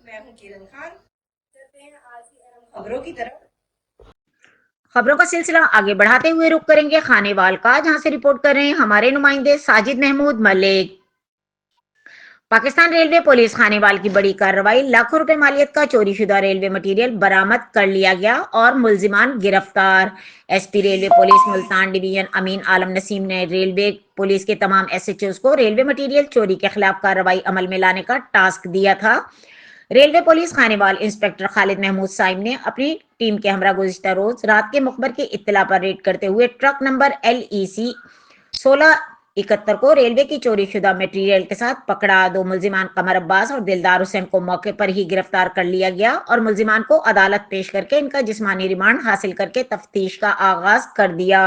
میں ہوں کرن خان. چلتے ہیں آج کی اہم خبروں کی طرف. خبروں کا سلسلہ آگے بڑھاتے ہوئے رخ کریں گے خانے وال کا، جہاں سے رپورٹ کر رہے ہیں ہمارے نمائندے ساجد محمود ملک. پاکستان ریلوے پولیس خانے وال کی بڑی کارروائی، لاکھوں روپے مالیت کا چوری شدہ ریلوے مٹیریل برآمد کر لیا گیا اور ملزمان گرفتار. S P railway police Multan division Amin Alam Naseem نے ریلوے پولیس کے تمام ایس ایچ اوز کو ریلوے مٹیریل چوری کے خلاف کارروائی عمل میں لانے کا ٹاسک دیا تھا. ریلوے پولیس خانے وال انسپکٹر خالد محمود سائم نے اپنی ٹیم کے ہمراہ گزشتہ روز رات کے مخبر کی اطلاع پر ریڈ کرتے ہوئے ٹرک نمبر LEC 1671 کو ریلوے کی چوری شدہ مٹیریل کے ساتھ پکڑا. 2 ملزمان قمر عباس اور دلدار حسین کو موقع پر ہی گرفتار کر لیا گیا اور ملزمان کو عدالت پیش کر کے ان کا جسمانی ریمانڈ حاصل کر کے تفتیش کا آغاز کر دیا.